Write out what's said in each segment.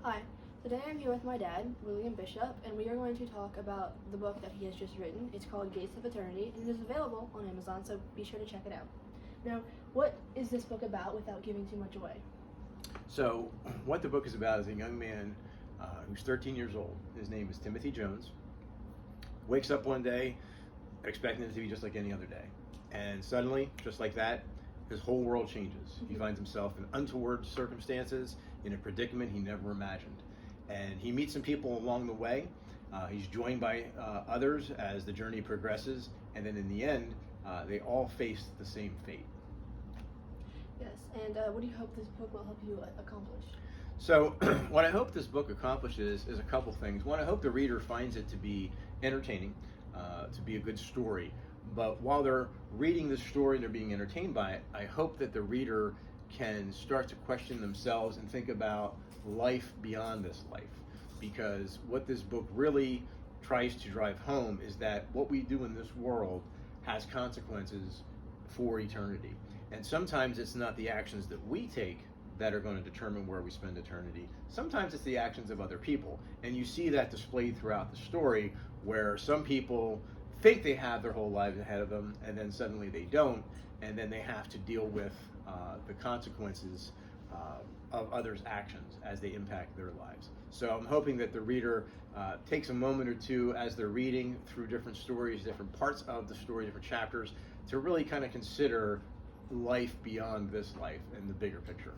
Hi, today I'm here with my dad, William Bishop, and we are going to talk about the book that he has just written. It's called Gates of Eternity, and it is available on Amazon, so be sure to check it out. Now, what is this book about without giving too much away? So, what the book is about is a young man who's 13 years old. His name is Timothy Jones. Wakes up one day expecting it to be just like any other day. And suddenly, just like that, his whole world changes. He finds himself in untoward circumstances, in a predicament he never imagined. And he meets some people along the way. He's joined by others as the journey progresses. And then in the end, they all face the same fate. Yes, and what do you hope this book will help you accomplish? So, what I hope this book accomplishes is a couple things. One, I hope the reader finds it to be entertaining, to be a good story. But while they're reading the story and they're being entertained by it, I hope that the reader can start to question themselves and think about life beyond this life. Because what this book really tries to drive home is that what we do in this world has consequences for eternity. And sometimes it's not the actions that we take that are going to determine where we spend eternity. Sometimes it's the actions of other people. And you see that displayed throughout the story, where some people think they have their whole lives ahead of them, and then suddenly they don't, and then they have to deal with the consequences of others' actions as they impact their lives. So I'm hoping that the reader takes a moment or two as they're reading through different stories, different parts of the story, different chapters, to really kind of consider life beyond this life and the bigger picture.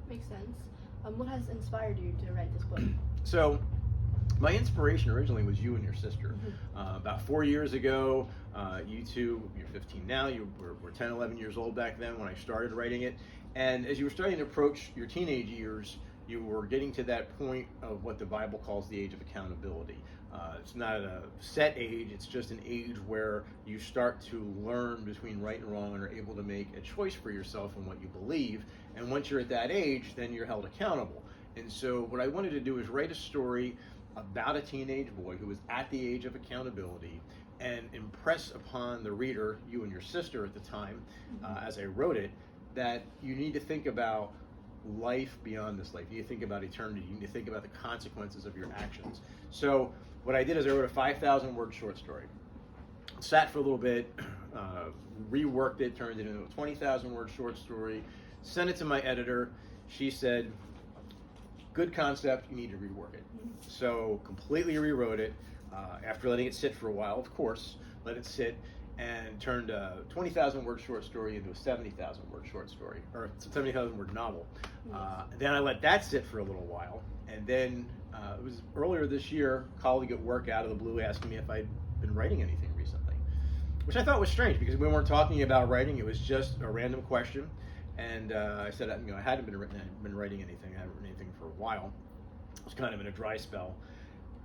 Makes sense. What has inspired you to write this book? So, my inspiration originally was you and your sister. About 4 years ago, you two, you're 15 now, you were 10, 11 years old back then when I started writing it. And as you were starting to approach your teenage years, you were getting to that point of what the Bible calls the age of accountability. It's not a set age, it's just an age where you start to learn between right and wrong and are able to make a choice for yourself in what you believe. And once you're at that age, then you're held accountable. And so what I wanted to do is write a story about a teenage boy who was at the age of accountability and impress upon the reader, you and your sister at the time, as I wrote it, that you need to think about life beyond this life. You need to think about eternity. You need to think about the consequences of your actions. So what I did is I wrote a 5,000 word short story. Sat for a little bit, reworked it, turned it into a 20,000 word short story, sent it to my editor. She said, good concept, you need to rework it. So completely rewrote it after letting it sit for a while, of course, let it sit, and turned a 20,000 word short story into a 70,000 word short story, or 70,000 word novel. Then I let that sit for a little while, and then it was earlier this year, a colleague at work out of the blue asking me if I'd been writing anything recently, which I thought was strange because we weren't talking about writing, it was just a random question. And I said, I hadn't been writing anything. I hadn't written anything for a while. I was kind of in a dry spell.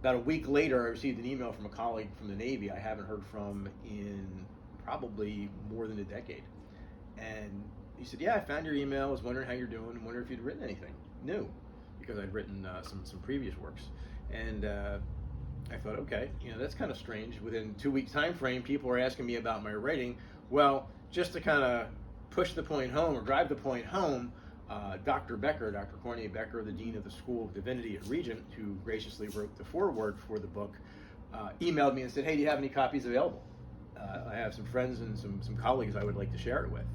About a week later, I received an email from a colleague from the Navy I haven't heard from in probably more than a decade. And he said, yeah, I found your email. I was wondering how you're doing and wondering if you'd written anything new, because I'd written some previous works. And I thought, okay, that's kind of strange. Within 2 week time frame, people are asking me about my writing. Well, just to kind of push the point home or drive the point home, Dr. Cornea Becker, the Dean of the School of Divinity at Regent, who graciously wrote the foreword for the book, emailed me and said, hey, do you have any copies available? I have some friends and some colleagues I would like to share it with.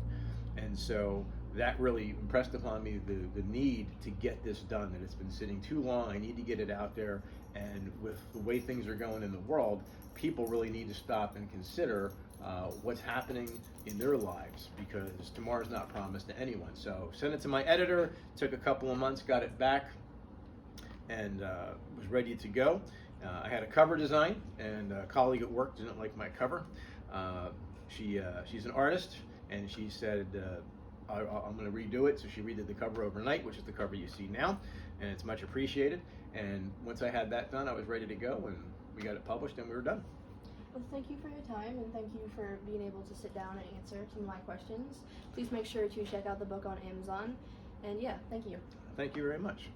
And so that really impressed upon me the need to get this done, that it's been sitting too long, I need to get it out there, and with the way things are going in the world, people really need to stop and consider what's happening in their lives, because tomorrow's not promised to anyone. So sent it to my editor, took a couple of months, got it back, and was ready to go. I had a cover design, and a colleague at work didn't like my cover. She's an artist, and she said, I'm going to redo it. So she redid the cover overnight, which is the cover you see now, and it's much appreciated. And once I had that done, I was ready to go, and we got it published, and we were done. Well, thank you for your time, and thank you for being able to sit down and answer some of my questions. Please make sure to check out the book on Amazon. And yeah, thank you. Thank you very much.